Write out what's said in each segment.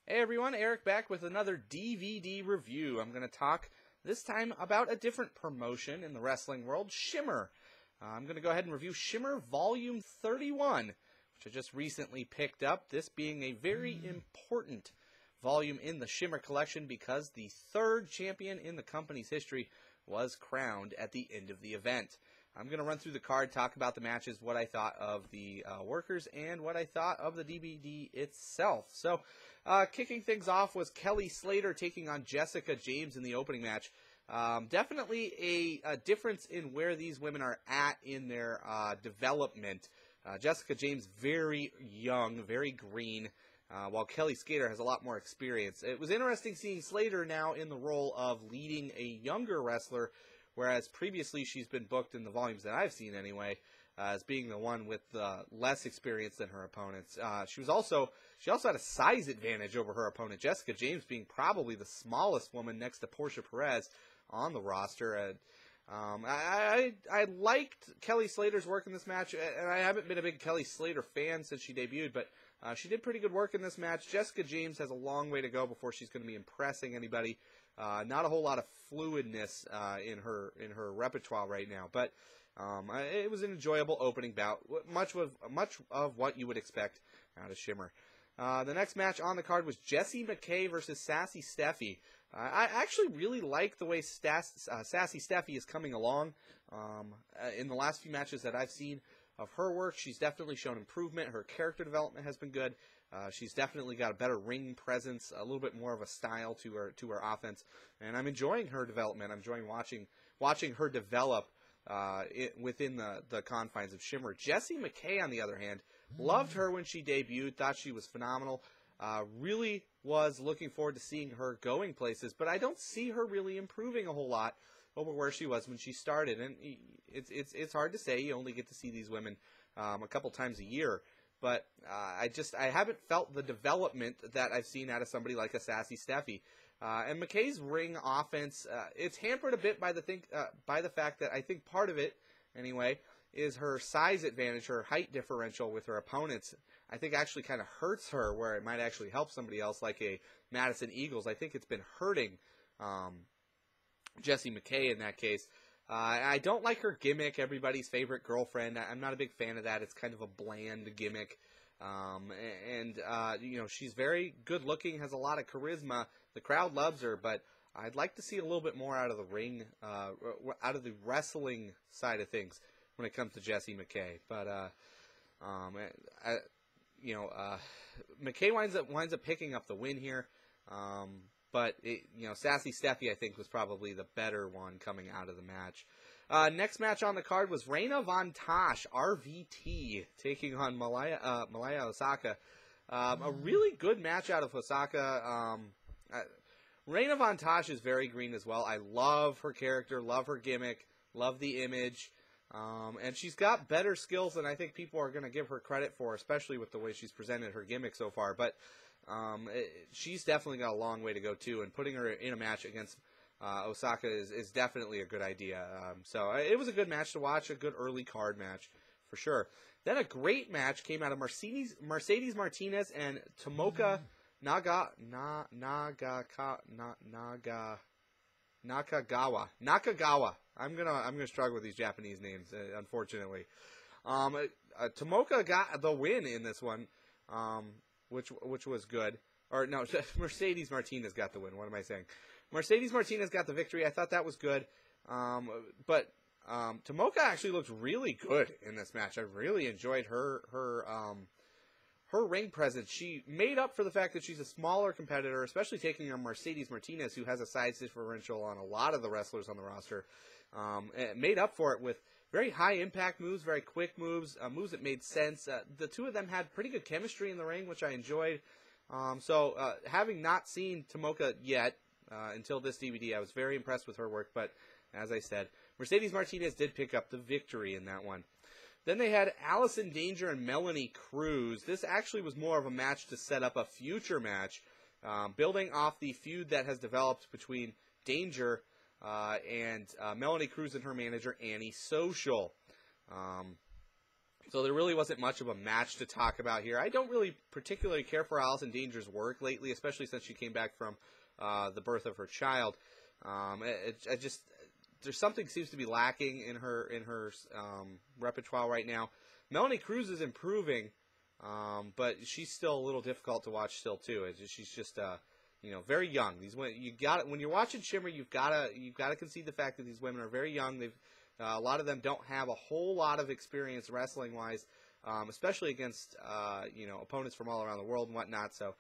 Hey everyone, Eric back with another DVD review. I'm going to talk this time about a different promotion in the wrestling world, Shimmer. I'm going to go ahead and review Shimmer Volume 31, which I just recently picked up, this being a very important volume in the Shimmer collection because the third champion in the company's history was crowned at the end of the event. I'm going to run through the card, talk about the matches, what I thought of the workers, and what I thought of the DVD itself. So, kicking things off was Kelly Slater taking on Jessica James in the opening match. Definitely a difference in where these women are at in their development. Jessica James, very young, very green, while Kelly Slater has a lot more experience. It was interesting seeing Slater now in the role of leading a younger wrestler, whereas previously she's been booked in the volumes that I've seen anyway, as being the one with less experience than her opponents. She also had a size advantage over her opponent, Jessica James being probably the smallest woman next to Portia Perez on the roster. I liked Kelly Slater's work in this match, and I haven't been a big Kelly Slater fan since she debuted, but she did pretty good work in this match. Jessica James has a long way to go before she's going to be impressing anybody. Not a whole lot of fluidness in her repertoire right now, but it was an enjoyable opening bout, much of what you would expect out of Shimmer. The next match on the card was Jessie McKay versus Sassy Steffi. I actually really like the way Sassy Steffi is coming along. In the last few matches that I've seen of her work, she's definitely shown improvement. Her character development has been good. She's definitely got a better ring presence, a little bit more of a style to her offense, and I'm enjoying her development. I'm enjoying watching her develop within the confines of Shimmer. Jessie McKay, on the other hand, loved her when she debuted, thought she was phenomenal. Really was looking forward to seeing her going places, but I don't see her really improving a whole lot over where she was when she started. And it's hard to say. You only get to see these women a couple times a year. But I haven't felt the development that I've seen out of somebody like a Sassy Steffi. And McKay's ring offense, it's hampered a bit by the fact that I think part of it, anyway, is her size advantage, her height differential with her opponents. I think actually kind of hurts her where it might actually help somebody else like a Madison Eagles. I think it's been hurting Jessie McKay in that case. I don't like her gimmick, everybody's favorite girlfriend. I'm not a big fan of that. It's kind of a bland gimmick. She's very good looking, has a lot of charisma. The crowd loves her, but I'd like to see a little bit more out of the ring, out of the wrestling side of things when it comes to Jessie McKay. But McKay winds up picking up the win here. But Sassy Steffi, I think, was probably the better one coming out of the match. Next match on the card was Reina Von Tosh, RVT, taking on Malaya Osaka. A really good match out of Osaka. Reina Von Tosh is very green as well. I love her character, love her gimmick, love the image. And she's got better skills than I think people are going to give her credit for, especially with the way she's presented her gimmick so far. But she's definitely got a long way to go, too, and putting her in a match against Osaka is definitely a good idea. So it was a good match to watch, a good early card match, for sure. Then a great match came out of Mercedes Martinez and Tomoka Nakagawa. I'm gonna struggle with these Japanese names, unfortunately. Tomoka got the win in this one, which was good. Or no, Mercedes Martinez got the win. What am I saying? Mercedes Martinez got the victory. I thought that was good. But Tomoka actually looked really good in this match. I really enjoyed her ring presence. She made up for the fact that she's a smaller competitor, especially taking on Mercedes Martinez, who has a size differential on a lot of the wrestlers on the roster. Made up for it with very high impact moves, very quick moves, moves that made sense. The two of them had pretty good chemistry in the ring, which I enjoyed. Having not seen Tomoka yet until this DVD, I was very impressed with her work. But as I said, Mercedes Martinez did pick up the victory in that one. Then they had Allison Danger and Melanie Cruz. This actually was more of a match to set up a future match, building off the feud that has developed between Danger and Melanie Cruz and her manager, Annie Social. So there really wasn't much of a match to talk about here. I don't really particularly care for Allison Danger's work lately, especially since she came back from the birth of her child. There's something seems to be lacking in her repertoire right now. Melanie Cruz is improving, but she's still a little difficult to watch still too. She's just very young. When you're watching Shimmer, you've got to concede the fact that these women are very young. A lot of them don't have a whole lot of experience wrestling wise, especially against opponents from all around the world and whatnot. So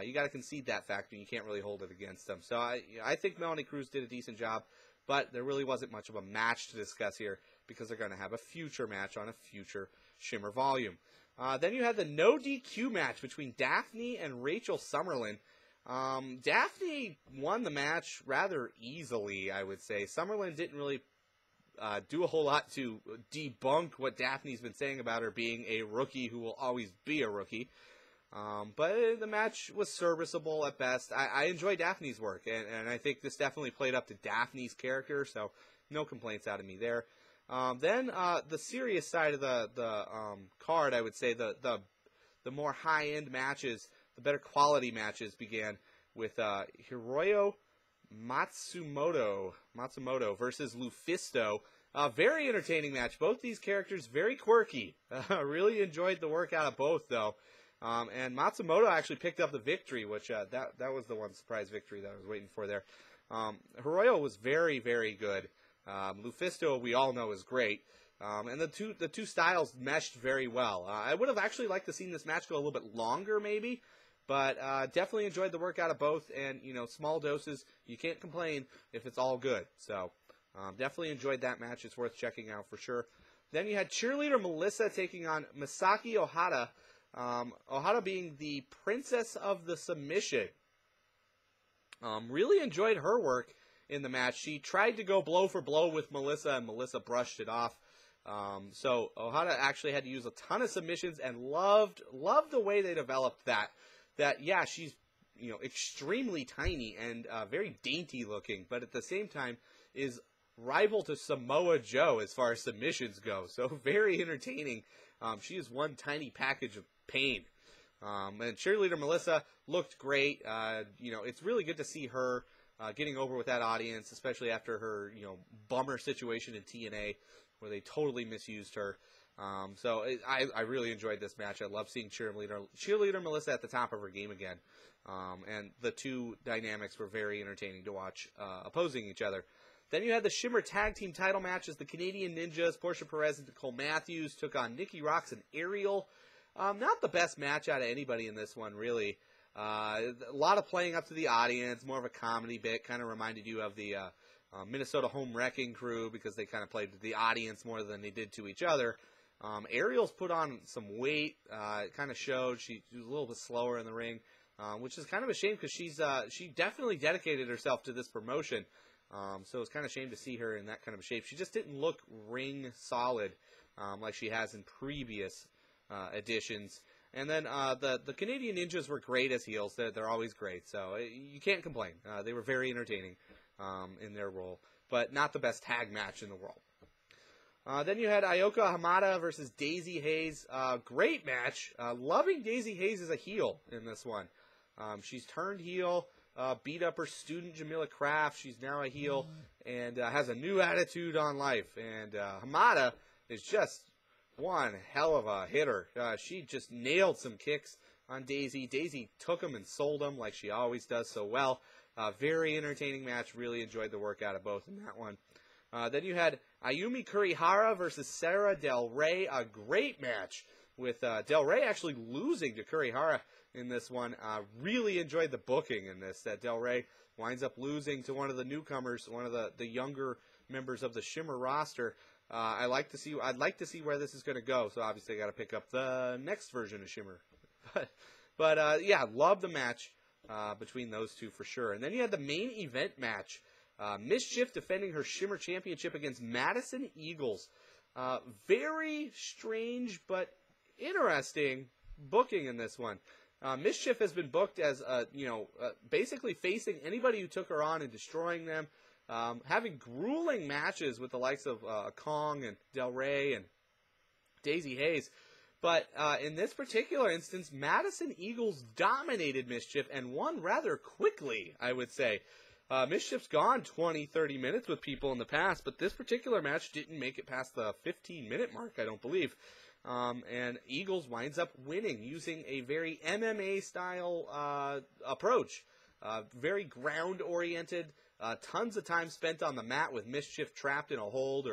you got to concede that fact, and you can't really hold it against them. So I think Melanie Cruz did a decent job, but there really wasn't much of a match to discuss here because they're going to have a future match on a future Shimmer volume. Then you had the no DQ match between Daphne and Rachel Summerlin. Daphne won the match rather easily, I would say. Summerlin didn't really do a whole lot to debunk what Daphne's been saying about her being a rookie who will always be a rookie. But the match was serviceable at best. I enjoy Daphne's work, and I think this definitely played up to Daphne's character, so no complaints out of me there. Then the serious side of the card, I would say, the more high-end matches, the better quality matches began with Hiroyo Matsumoto versus Lufisto. Very entertaining match. Both these characters very quirky. Really enjoyed the work out of both, though. And Matsumoto actually picked up the victory, which that was the one surprise victory that I was waiting for there. Hiroyo was very, very good. Lufisto, we all know, is great. And the two styles meshed very well. I would have actually liked to see this match go a little bit longer, maybe. But definitely enjoyed the work out of both, and small doses, you can't complain if it's all good. So definitely enjoyed that match. It's worth checking out for sure. Then you had cheerleader Melissa taking on Misaki Ohata. Ohata being the princess of the submission. Really enjoyed her work in the match. She tried to go blow for blow with Melissa, and Melissa brushed it off. So Ohata actually had to use a ton of submissions, and loved the way they developed that. Yeah, she's extremely tiny and very dainty looking, but at the same time is rival to Samoa Joe as far as submissions go. So very entertaining. She is one tiny package of pain. And cheerleader Melissa looked great. It's really good to see her getting over with that audience, especially after her bummer situation in TNA where they totally misused her. I really enjoyed this match. I love seeing cheerleader Melissa at the top of her game again. And the two dynamics were very entertaining to watch opposing each other. Then you had the Shimmer Tag Team title matches. The Canadian Ninjas, Portia Perez and Nicole Matthews, took on Nikki Roxx and Ariel. Not the best match out of anybody in this one, really. A lot of playing up to the audience, more of a comedy bit. Kind of reminded you of the Minnesota Home Wrecking Crew because they kind of played to the audience more than they did to each other. Ariel's put on some weight. It kind of showed. She was a little bit slower in the ring, which is kind of a shame because she definitely dedicated herself to this promotion. So it's kind of a shame to see her in that kind of shape. She just didn't look ring solid like she has in previous editions. And then the Canadian Ninjas were great as heels. They're always great, so you can't complain. They were very entertaining in their role, but not the best tag match in the world. Then you had Ayoka Hamada versus Daisy Hayes. Great match. Loving Daisy Hayes as a heel in this one. She's turned heel, beat up her student Jamila Kraft. She's now a heel and has a new attitude on life. And Hamada is just one hell of a hitter. She just nailed some kicks on Daisy. Daisy took them and sold them like she always does so well. Very entertaining match. Really enjoyed the work out of both in that one. Then you had Ayumi Kurihara versus Sarah Del Rey. A great match with Del Rey actually losing to Kurihara in this one. Really enjoyed the booking in this. That Del Rey winds up losing to one of the newcomers, one of the younger members of the Shimmer roster. I'd like to see where this is going to go. So obviously I got to pick up the next version of Shimmer. But yeah, love the match between those two for sure. And then you had the main event match. Mischief defending her Shimmer Championship against Madison Eagles. Very strange but interesting booking in this one. Mischief has been booked as, basically facing anybody who took her on and destroying them. Having grueling matches with the likes of Kong and Del Rey and Daisy Hayes. But in this particular instance, Madison Eagles dominated Mischief and won rather quickly, I would say. Mischief's gone 20, 30 minutes with people in the past, but this particular match didn't make it past the 15-minute mark, I don't believe. And Eagles winds up winning using a very MMA-style approach. Very ground-oriented, tons of time spent on the mat with Mischief trapped in a hold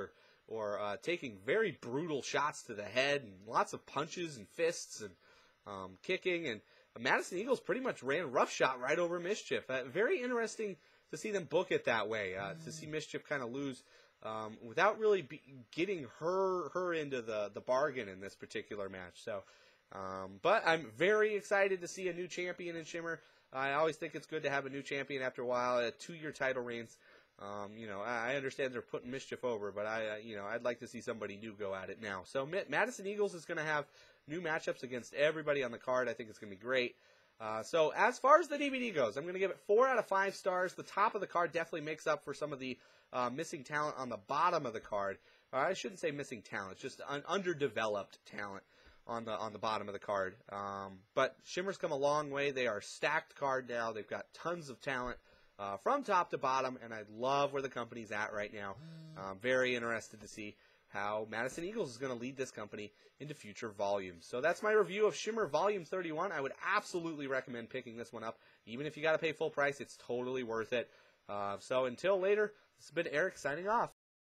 or taking very brutal shots to the head and lots of punches and fists and kicking. And Madison Eagles pretty much ran roughshod right over Mischief. Very interesting to see them book it that way, to see Mischief kind of lose without really getting her into the bargain in this particular match. So, but I'm very excited to see a new champion in Shimmer. I always think it's good to have a new champion after a while. 2-year title reigns. I understand they're putting Mischief over, but I'd like to see somebody new go at it now. So Madison Eagles is going to have new matchups against everybody on the card. I think it's going to be great. So as far as the DVD goes, I'm going to give it 4 out of 5 stars. The top of the card definitely makes up for some of the missing talent on the bottom of the card. I shouldn't say missing talent, it's just underdeveloped talent on the bottom of the card. But Shimmer's come a long way. They are a stacked card now. They've got tons of talent from top to bottom, and I love where the company's at right now. I'm very interested to see how Madison Eagles is going to lead this company into future volumes. So that's my review of Shimmer Volume 31. I would absolutely recommend picking this one up. Even if you got to pay full price, it's totally worth it. So until later, this has been Eric signing off.